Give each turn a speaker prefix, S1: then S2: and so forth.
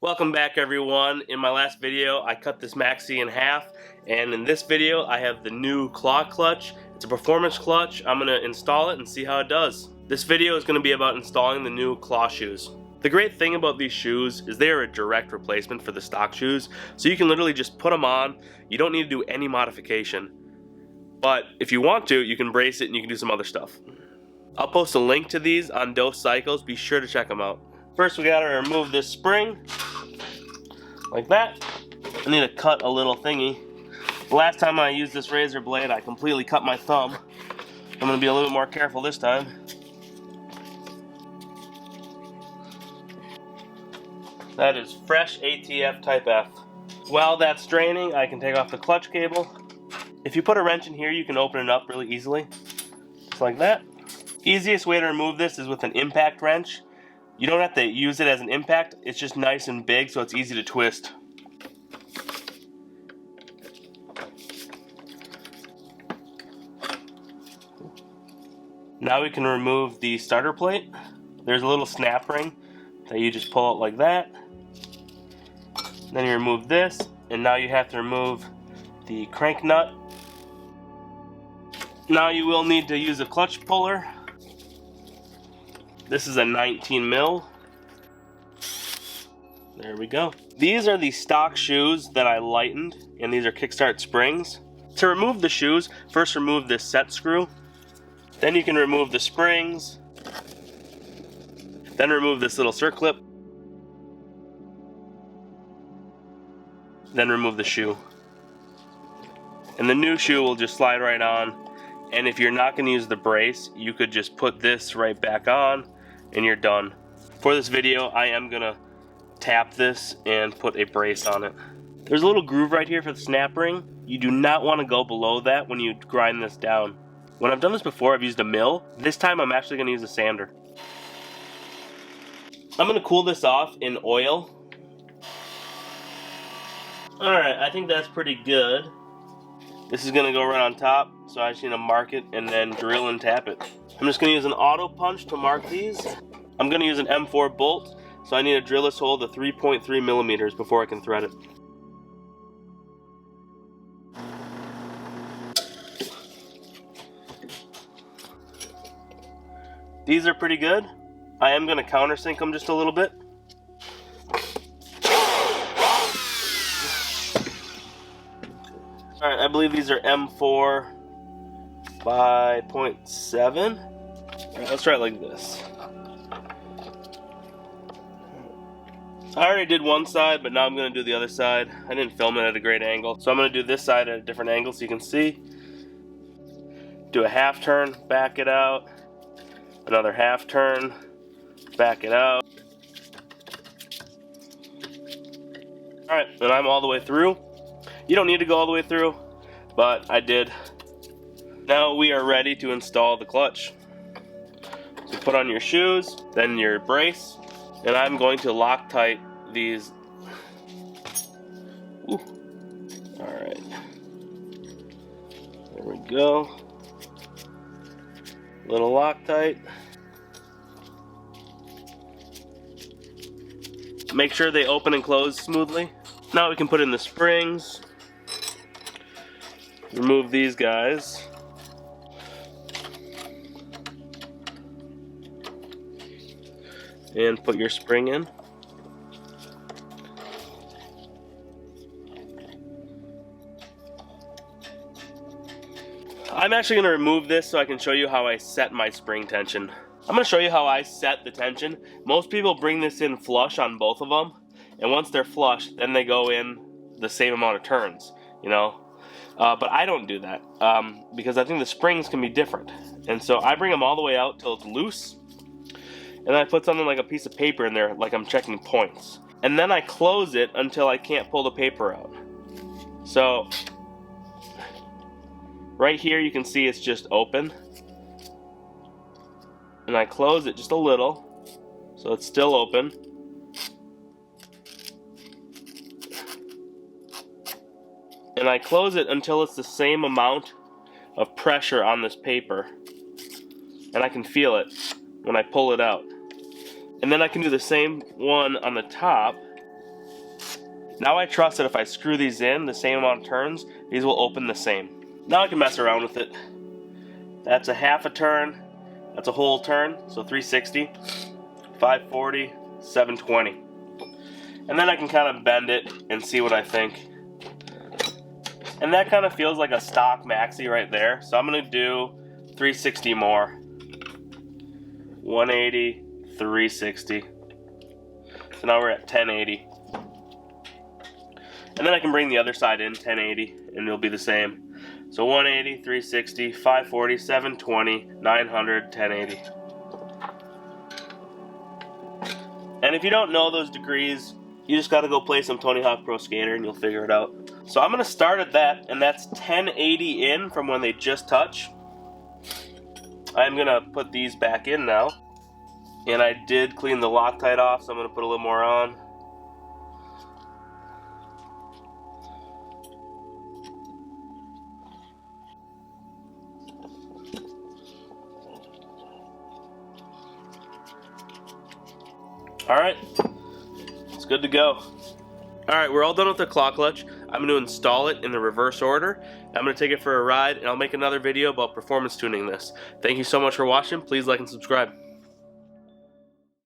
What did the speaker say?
S1: Welcome back everyone. In my last video I cut this maxi in half, and in this video I have the new claw clutch. It's a performance clutch. I'm going to install it and see how it does. This video is going to be about installing the new claw shoes. The great thing about these shoes is they are a direct replacement for the stock shoes, so you can literally just put them on. You don't need to do any modification. But if you want to, you can brace it and you can do some other stuff. I'll post a link to these on Dose Cycles. Be sure to check them out. First we gotta remove this spring, like that. I need to cut a little thingy. The last time I used this razor blade, I completely cut my thumb. I'm gonna be a little bit more careful this time. That is fresh ATF Type F. While that's draining, I can take off the clutch cable. If you put a wrench in here, you can open it up really easily, just like that. Easiest way to remove this is with an impact wrench. You don't have to use it as an impact, it's just nice and big so it's easy to twist. Now we can remove the starter plate. There's a little snap ring that you just pull out like that. Then you remove this, and now you have to remove the crank nut. Now you will need to use a clutch puller. This is a 19 mil. There we go. These are the stock shoes that I lightened, and these are kickstart springs. To remove the shoes, first remove this set screw. Then you can remove the springs. Then remove this little circlip. Then remove the shoe. And the new shoe will just slide right on. And if you're not going to use the brace, you could just put this right back on and you're done. For this video, I am going to tap this and put a brace on it. There's a little groove right here for the snap ring. You do not want to go below that when you grind this down. When I've done this before, I've used a mill. This time I'm actually going to use a sander. I'm going to cool this off in oil. Alright, I think that's pretty good. This is going to go right on top, so I just need to mark it and then drill and tap it. I'm just going to use an auto punch to mark these. I'm going to use an M4 bolt, so I need to drill this hole to 3.3 millimeters before I can thread it. These are pretty good. I am going to countersink them just a little bit. Alright, I believe these are M4 by 0.7. Alright, let's try it like this. I already did one side, but now I'm going to do the other side. I didn't film it at a great angle, so I'm going to do this side at a different angle so you can see. Do a half turn, back it out. Another half turn, back it out. Alright, and I'm all the way through. You don't need to go all the way through, but I did. Now we are ready to install the clutch. So put on your shoes, then your brace, and I'm going to Loctite these. Ooh. Alright. There we go. Little Loctite. Make sure they open and close smoothly. Now we can put in the springs. Remove these guys. And put your spring in. I'm actually going to remove this so I can show you how I set my spring tension. I'm going to show you how I set the tension. Most people bring this in flush on both of them, and once they're flush, then they go in the same amount of turns, you know. But I don't do that because I think the springs can be different. And so I bring them all the way out till it's loose, and I put something like a piece of paper in there like I'm checking points. And then I close it until I can't pull the paper out. So right here you can see it's just open. And I close it just a little, so it's still open. And I close it until it's the same amount of pressure on this paper. And I can feel it when I pull it out. And then I can do the same one on the top. Now I trust that if I screw these in the same amount of turns, these will open the same. Now I can mess around with it. That's a half a turn, that's a whole turn, so 360, 540, 720. And then I can kind of bend it and see what I think. And that kind of feels like a stock maxi right there, so I'm going to do 360 more. 180, 360. So now we're at 1080. And then I can bring the other side in, 1080, and it'll be the same. So 180, 360, 540, 720, 900, 1080. And if you don't know those degrees, you just gotta go play some Tony Hawk Pro Skater and you'll figure it out. So I'm gonna start at that, and that's 1080 in from when they just touch. I'm gonna put these back in now. And I did clean the Loctite off, so I'm gonna put a little more on. Alright, it's good to go. Alright, we're all done with the claw clutch. I'm going to install it in the reverse order. I'm going to take it for a ride, and I'll make another video about performance tuning this. Thank you so much for watching. Please like and subscribe.